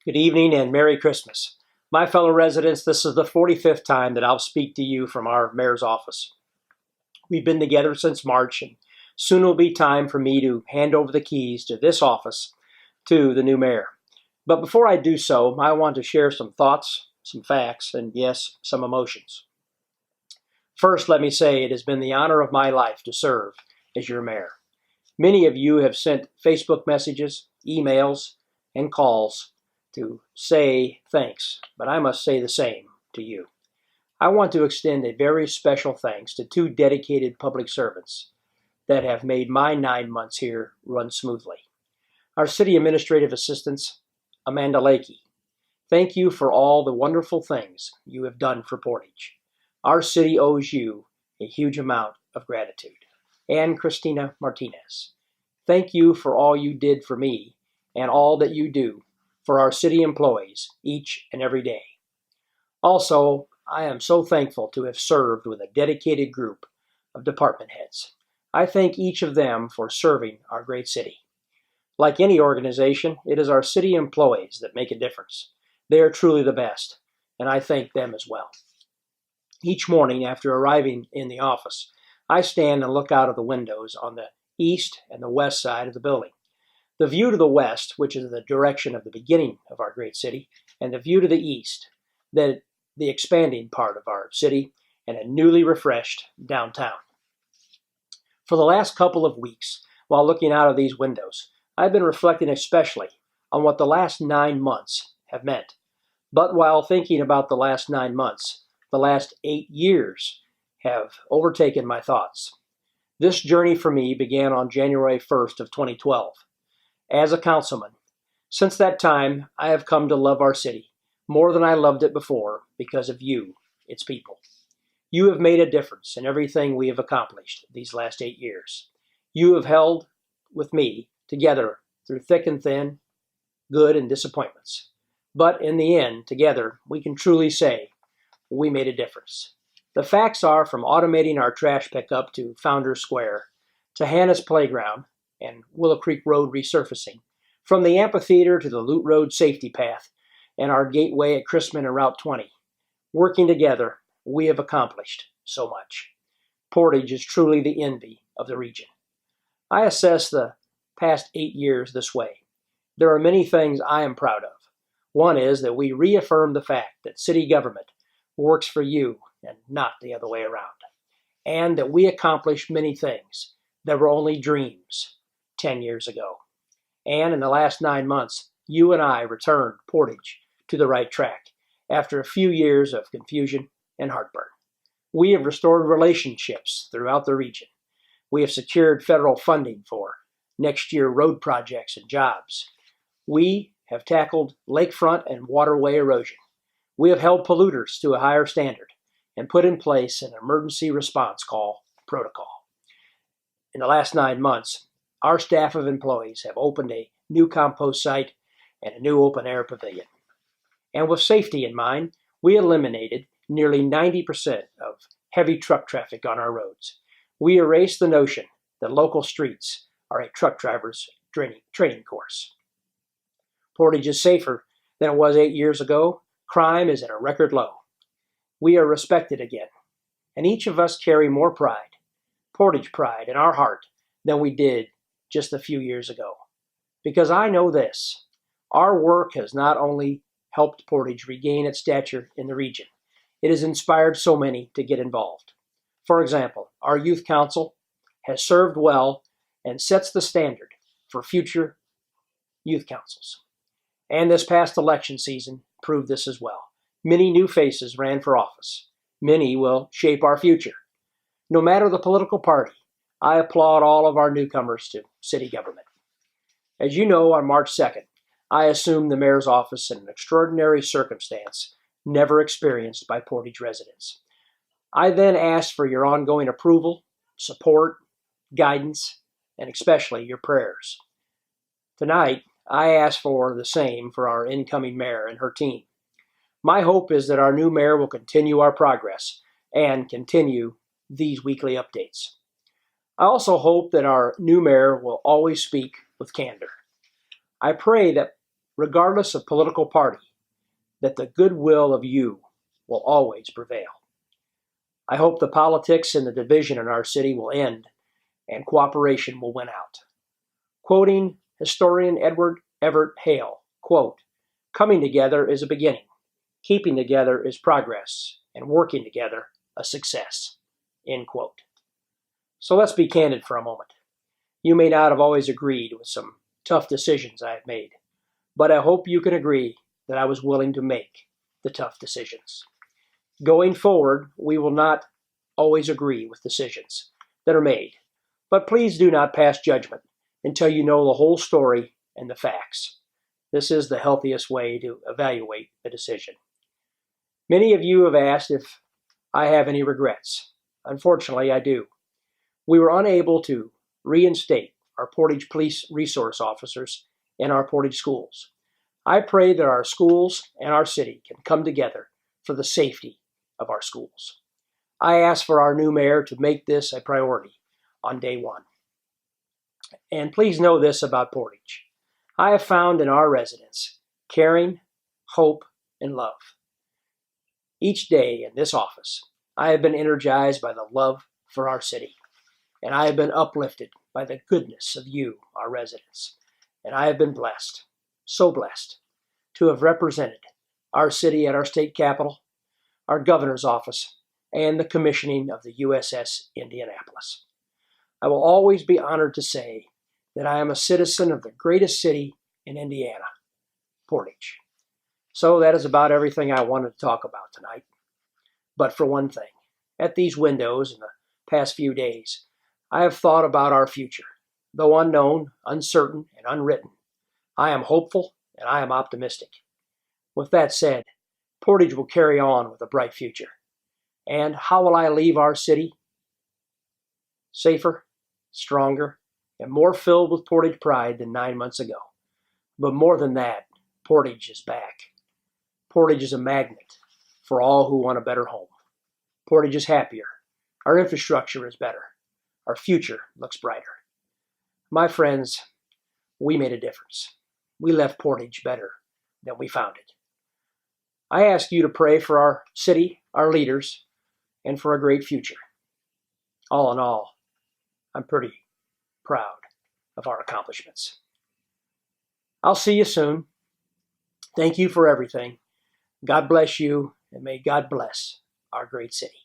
Good evening and Merry Christmas. My fellow residents, this is the 45th time that I'll speak to you from our mayor's office. We've been together since March, and soon will be time for me to hand over the keys to this office to the new mayor. But before I do so, I want to share some thoughts, some facts, and yes, some emotions. First, let me say it has been the honor of my life to serve as your mayor. Many of you have sent Facebook messages, emails, and calls to say thanks, but I must say the same to you. I want to extend a very special thanks to two dedicated public servants that have made my 9 months here run smoothly. Our city administrative assistants, Amanda Lakey. Thank you for all the wonderful things you have done for Portage. Our city owes you a huge amount of gratitude. And Christina Martinez. Thank you for all you did for me and all that you do for our city employees each and every day. Also, I am so thankful to have served with a dedicated group of department heads. I thank each of them for serving our great city. Like any organization, it is our city employees that make a difference. They are truly the best, and I thank them as well. Each morning after arriving in the office, I stand and look out of the windows on the east and the west side of the building. The view to the west, which is the direction of the beginning of our great city, and the view to the east, the expanding part of our city, and a newly refreshed downtown. For the last couple of weeks, while looking out of these windows, I've been reflecting especially on what the last 9 months have meant. But while thinking about the last 9 months, the last 8 years have overtaken my thoughts. This journey for me began on January 1st of 2012. As a councilman, since that time, I have come to love our city more than I loved it before because of you, its people. You have made a difference in everything we have accomplished these last 8 years. You have held with me together through thick and thin, good and disappointments. But in the end, together, we can truly say we made a difference. The facts are from automating our trash pickup to Founders Square, to Hannah's Playground, and Willow Creek Road resurfacing, from the amphitheater to the Loot Road safety path, and our gateway at Chrisman and Route 20. Working together, we have accomplished so much. Portage is truly the envy of the region. I assess the past 8 years this way. There are many things I am proud of. One is that we reaffirm the fact that city government works for you and not the other way around, and that we accomplished many things that were only dreams 10 years ago. And in the last 9 months, you and I returned Portage to the right track after a few years of confusion and heartburn. We have restored relationships throughout the region. We have secured federal funding for next year road projects and jobs. We have tackled lakefront and waterway erosion. We have held polluters to a higher standard and put in place an emergency response call protocol. In the last 9 months, our staff of employees have opened a new compost site and a new open-air pavilion. And with safety in mind, we eliminated nearly 90% of heavy truck traffic on our roads. We erased the notion that local streets are a truck driver's training course. Portage is safer than it was 8 years ago. Crime is at a record low. We are respected again, and each of us carry more pride, Portage pride, in our heart than we did just a few years ago. Because I know this, our work has not only helped Portage regain its stature in the region, it has inspired so many to get involved. For example, our youth council has served well and sets the standard for future youth councils. And this past election season proved this as well. Many new faces ran for office. Many will shape our future. No matter the political party, I applaud all of our newcomers to city government. As you know, on March 2nd, I assumed the mayor's office in an extraordinary circumstance never experienced by Portage residents. I then asked for your ongoing approval, support, guidance, and especially your prayers. Tonight, I ask for the same for our incoming mayor and her team. My hope is that our new mayor will continue our progress and continue these weekly updates. I also hope that our new mayor will always speak with candor. I pray that regardless of political party, that the goodwill of you will always prevail. I hope the politics and the division in our city will end and cooperation will win out. Quoting historian Edward Everett Hale, quote, "Coming together is a beginning, keeping together is progress, and working together a success," end quote. So let's be candid for a moment. You may not have always agreed with some tough decisions I have made, but I hope you can agree that I was willing to make the tough decisions. Going forward, we will not always agree with decisions that are made, but please do not pass judgment until you know the whole story and the facts. This is the healthiest way to evaluate a decision. Many of you have asked if I have any regrets. Unfortunately, I do. We were unable to reinstate our Portage police resource officers in our Portage schools. I pray that our schools and our city can come together for the safety of our schools. I ask for our new mayor to make this a priority on day one. And please know this about Portage. I have found in our residents caring, hope, and love. Each day in this office, I have been energized by the love for our city, and I have been uplifted by the goodness of you, our residents. And I have been blessed, so blessed, to have represented our city at our state capitol, our governor's office, and the commissioning of the USS Indianapolis. I will always be honored to say that I am a citizen of the greatest city in Indiana, Portage. So that is about everything I wanted to talk about tonight. But for one thing, at these windows in the past few days, I have thought about our future. Though unknown, uncertain, and unwritten, I am hopeful and I am optimistic. With that said, Portage will carry on with a bright future. And how will I leave our city? Safer, stronger, and more filled with Portage pride than 9 months ago. But more than that, Portage is back. Portage is a magnet for all who want a better home. Portage is happier. Our infrastructure is better. Our future looks brighter. My friends, we made a difference. We left Portage better than we found it. I ask you to pray for our city, our leaders, and for a great future. All in all, I'm pretty proud of our accomplishments. I'll see you soon. Thank you for everything. God bless you, and may God bless our great city.